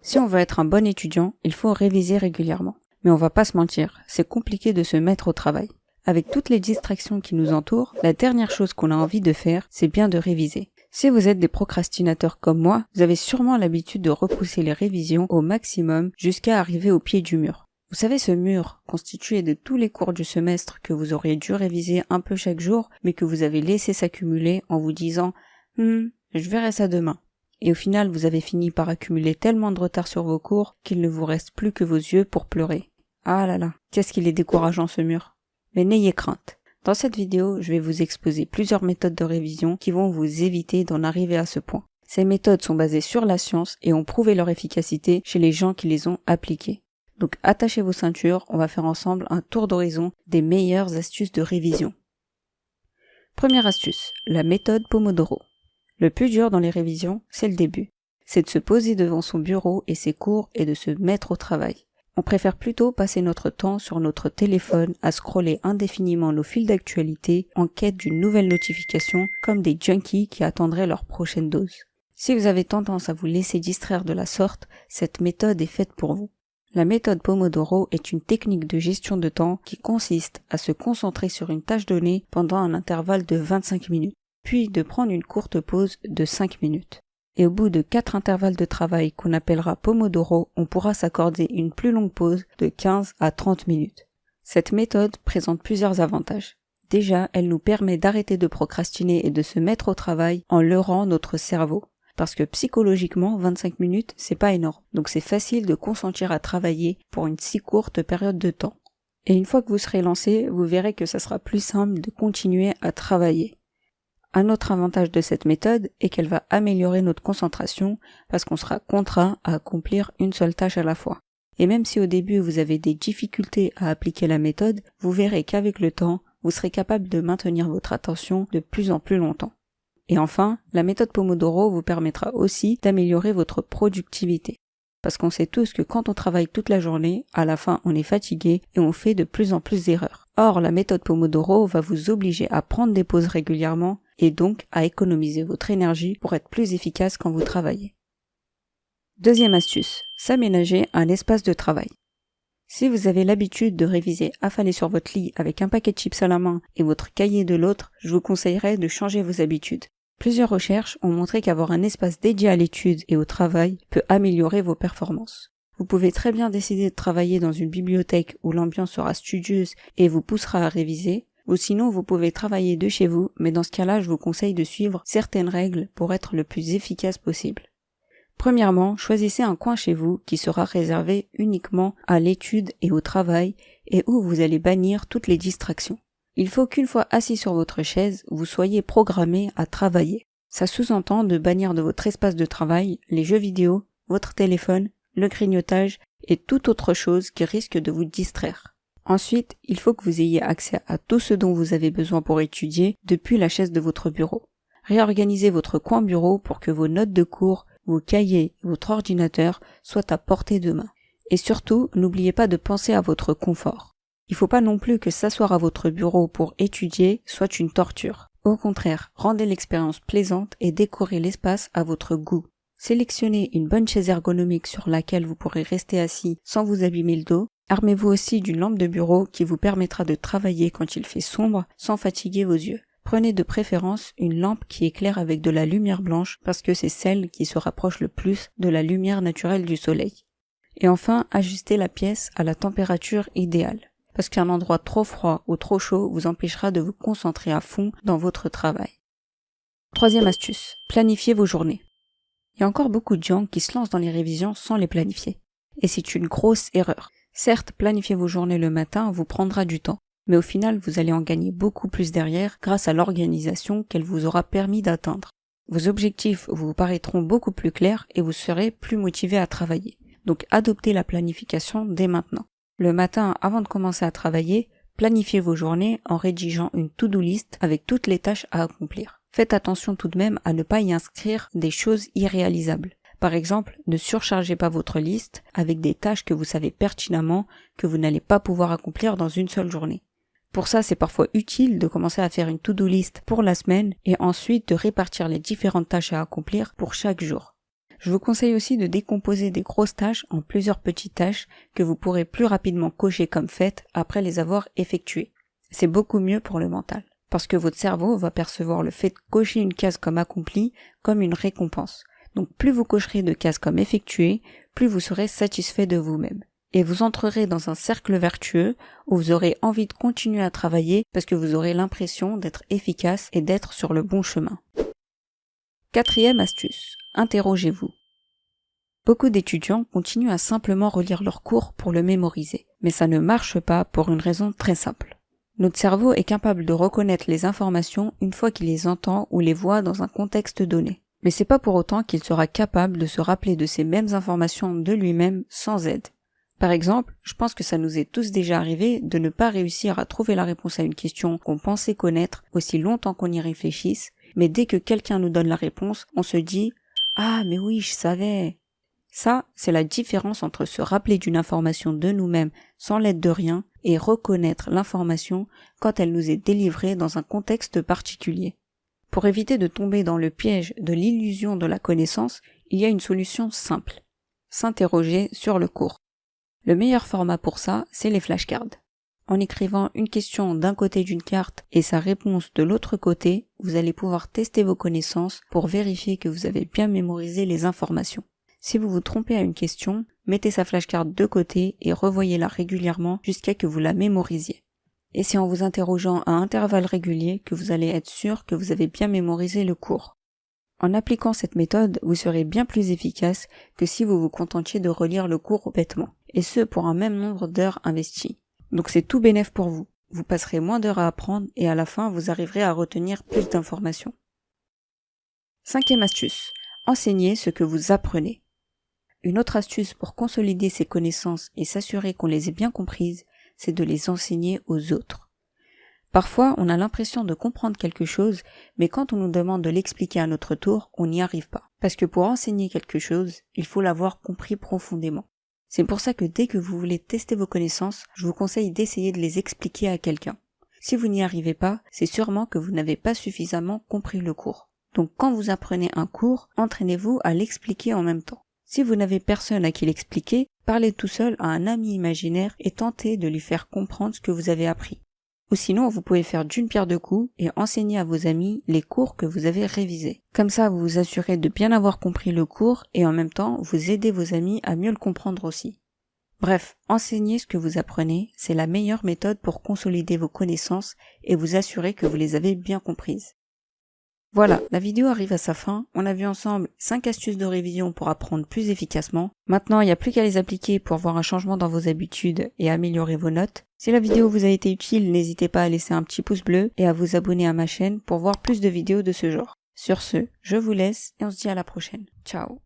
Si on veut être un bon étudiant, il faut réviser régulièrement. Mais on va pas se mentir, c'est compliqué de se mettre au travail. Avec toutes les distractions qui nous entourent, la dernière chose qu'on a envie de faire, c'est bien de réviser. Si vous êtes des procrastinateurs comme moi, vous avez sûrement l'habitude de repousser les révisions au maximum jusqu'à arriver au pied du mur. Vous savez, ce mur, constitué de tous les cours du semestre que vous auriez dû réviser un peu chaque jour, mais que vous avez laissé s'accumuler en vous disant « je verrai ça demain ». Et au final, vous avez fini par accumuler tellement de retard sur vos cours qu'il ne vous reste plus que vos yeux pour pleurer. Ah là là, qu'est-ce qu'il est décourageant ce mur. Mais n'ayez crainte. Dans cette vidéo, je vais vous exposer plusieurs méthodes de révision qui vont vous éviter d'en arriver à ce point. Ces méthodes sont basées sur la science et ont prouvé leur efficacité chez les gens qui les ont appliquées. Donc attachez vos ceintures, on va faire ensemble un tour d'horizon des meilleures astuces de révision. Première astuce, la méthode Pomodoro. Le plus dur dans les révisions, c'est le début. C'est de se poser devant son bureau et ses cours et de se mettre au travail. On préfère plutôt passer notre temps sur notre téléphone à scroller indéfiniment nos fils d'actualité en quête d'une nouvelle notification comme des junkies qui attendraient leur prochaine dose. Si vous avez tendance à vous laisser distraire de la sorte, cette méthode est faite pour vous. La méthode Pomodoro est une technique de gestion de temps qui consiste à se concentrer sur une tâche donnée pendant un intervalle de 25 minutes, puis de prendre une courte pause de 5 minutes. Et au bout de 4 intervalles de travail qu'on appellera Pomodoro, on pourra s'accorder une plus longue pause de 15 à 30 minutes. Cette méthode présente plusieurs avantages. Déjà, elle nous permet d'arrêter de procrastiner et de se mettre au travail en leurrant notre cerveau. Parce que psychologiquement, 25 minutes, c'est pas énorme. Donc c'est facile de consentir à travailler pour une si courte période de temps. Et une fois que vous serez lancé, vous verrez que ça sera plus simple de continuer à travailler. Un autre avantage de cette méthode est qu'elle va améliorer notre concentration parce qu'on sera contraint à accomplir une seule tâche à la fois. Et même si au début vous avez des difficultés à appliquer la méthode, vous verrez qu'avec le temps, vous serez capable de maintenir votre attention de plus en plus longtemps. Et enfin, la méthode Pomodoro vous permettra aussi d'améliorer votre productivité. Parce qu'on sait tous que quand on travaille toute la journée, à la fin on est fatigué et on fait de plus en plus d'erreurs. Or, la méthode Pomodoro va vous obliger à prendre des pauses régulièrement et donc à économiser votre énergie pour être plus efficace quand vous travaillez. Deuxième astuce, s'aménager un espace de travail. Si vous avez l'habitude de réviser affalé sur votre lit avec un paquet de chips à la main et votre cahier de l'autre, je vous conseillerais de changer vos habitudes. Plusieurs recherches ont montré qu'avoir un espace dédié à l'étude et au travail peut améliorer vos performances. Vous pouvez très bien décider de travailler dans une bibliothèque où l'ambiance sera studieuse et vous poussera à réviser, ou sinon vous pouvez travailler de chez vous, mais dans ce cas-là, je vous conseille de suivre certaines règles pour être le plus efficace possible. Premièrement, choisissez un coin chez vous qui sera réservé uniquement à l'étude et au travail et où vous allez bannir toutes les distractions. Il faut qu'une fois assis sur votre chaise, vous soyez programmé à travailler. Ça sous-entend de bannir de votre espace de travail les jeux vidéo, votre téléphone, le grignotage et toute autre chose qui risque de vous distraire. Ensuite, il faut que vous ayez accès à tout ce dont vous avez besoin pour étudier depuis la chaise de votre bureau. Réorganisez votre coin bureau pour que vos notes de cours, vos cahiers et votre ordinateur soient à portée de main. Et surtout, n'oubliez pas de penser à votre confort. Il ne faut pas non plus que s'asseoir à votre bureau pour étudier soit une torture. Au contraire, rendez l'expérience plaisante et décorez l'espace à votre goût. Sélectionnez une bonne chaise ergonomique sur laquelle vous pourrez rester assis sans vous abîmer le dos. Armez-vous aussi d'une lampe de bureau qui vous permettra de travailler quand il fait sombre sans fatiguer vos yeux. Prenez de préférence une lampe qui éclaire avec de la lumière blanche parce que c'est celle qui se rapproche le plus de la lumière naturelle du soleil. Et enfin, ajustez la pièce à la température idéale. Parce qu'un endroit trop froid ou trop chaud vous empêchera de vous concentrer à fond dans votre travail. Troisième astuce, planifiez vos journées. Il y a encore beaucoup de gens qui se lancent dans les révisions sans les planifier. Et c'est une grosse erreur. Certes, planifier vos journées le matin vous prendra du temps, mais au final vous allez en gagner beaucoup plus derrière grâce à l'organisation qu'elle vous aura permis d'atteindre. Vos objectifs vous paraîtront beaucoup plus clairs et vous serez plus motivé à travailler. Donc adoptez la planification dès maintenant. Le matin, avant de commencer à travailler, planifiez vos journées en rédigeant une to-do list avec toutes les tâches à accomplir. Faites attention tout de même à ne pas y inscrire des choses irréalisables. Par exemple, ne surchargez pas votre liste avec des tâches que vous savez pertinemment que vous n'allez pas pouvoir accomplir dans une seule journée. Pour ça, c'est parfois utile de commencer à faire une to-do list pour la semaine et ensuite de répartir les différentes tâches à accomplir pour chaque jour. Je vous conseille aussi de décomposer des grosses tâches en plusieurs petites tâches que vous pourrez plus rapidement cocher comme faites après les avoir effectuées. C'est beaucoup mieux pour le mental, parce que votre cerveau va percevoir le fait de cocher une case comme accomplie comme une récompense. Donc plus vous cocherez de cases comme effectuées, plus vous serez satisfait de vous-même. Et vous entrerez dans un cercle vertueux où vous aurez envie de continuer à travailler parce que vous aurez l'impression d'être efficace et d'être sur le bon chemin. 4e astuce, interrogez-vous. Beaucoup d'étudiants continuent à simplement relire leur cours pour le mémoriser, mais ça ne marche pas pour une raison très simple. Notre cerveau est capable de reconnaître les informations une fois qu'il les entend ou les voit dans un contexte donné. Mais c'est pas pour autant qu'il sera capable de se rappeler de ces mêmes informations de lui-même sans aide. Par exemple, je pense que ça nous est tous déjà arrivé de ne pas réussir à trouver la réponse à une question qu'on pensait connaître aussi longtemps qu'on y réfléchisse, mais dès que quelqu'un nous donne la réponse, on se dit « Ah, mais oui, je savais !» Ça, c'est la différence entre se rappeler d'une information de nous-mêmes sans l'aide de rien et reconnaître l'information quand elle nous est délivrée dans un contexte particulier. Pour éviter de tomber dans le piège de l'illusion de la connaissance, il y a une solution simple. S'interroger sur le cours. Le meilleur format pour ça, c'est les flashcards. En écrivant une question d'un côté d'une carte et sa réponse de l'autre côté, vous allez pouvoir tester vos connaissances pour vérifier que vous avez bien mémorisé les informations. Si vous vous trompez à une question, mettez sa flashcard de côté et revoyez-la régulièrement jusqu'à ce que vous la mémorisiez. Et c'est en vous interrogeant à intervalles réguliers que vous allez être sûr que vous avez bien mémorisé le cours. En appliquant cette méthode, vous serez bien plus efficace que si vous vous contentiez de relire le cours bêtement, et ce pour un même nombre d'heures investies. Donc c'est tout bénef pour vous. Vous passerez moins d'heures à apprendre et à la fin vous arriverez à retenir plus d'informations. 5e astuce. Enseignez ce que vous apprenez. Une autre astuce pour consolider ses connaissances et s'assurer qu'on les ait bien comprises, c'est de les enseigner aux autres. Parfois, on a l'impression de comprendre quelque chose, mais quand on nous demande de l'expliquer à notre tour, on n'y arrive pas. Parce que pour enseigner quelque chose, il faut l'avoir compris profondément. C'est pour ça que dès que vous voulez tester vos connaissances, je vous conseille d'essayer de les expliquer à quelqu'un. Si vous n'y arrivez pas, c'est sûrement que vous n'avez pas suffisamment compris le cours. Donc quand vous apprenez un cours, entraînez-vous à l'expliquer en même temps. Si vous n'avez personne à qui l'expliquer, parlez tout seul à un ami imaginaire et tentez de lui faire comprendre ce que vous avez appris. Ou sinon, vous pouvez faire d'une pierre deux coups et enseigner à vos amis les cours que vous avez révisés. Comme ça, vous vous assurez de bien avoir compris le cours et en même temps, vous aidez vos amis à mieux le comprendre aussi. Bref, enseigner ce que vous apprenez, c'est la meilleure méthode pour consolider vos connaissances et vous assurer que vous les avez bien comprises. Voilà, la vidéo arrive à sa fin. On a vu ensemble 5 astuces de révision pour apprendre plus efficacement. Maintenant, il n'y a plus qu'à les appliquer pour voir un changement dans vos habitudes et améliorer vos notes. Si la vidéo vous a été utile, n'hésitez pas à laisser un petit pouce bleu et à vous abonner à ma chaîne pour voir plus de vidéos de ce genre. Sur ce, je vous laisse et on se dit à la prochaine. Ciao.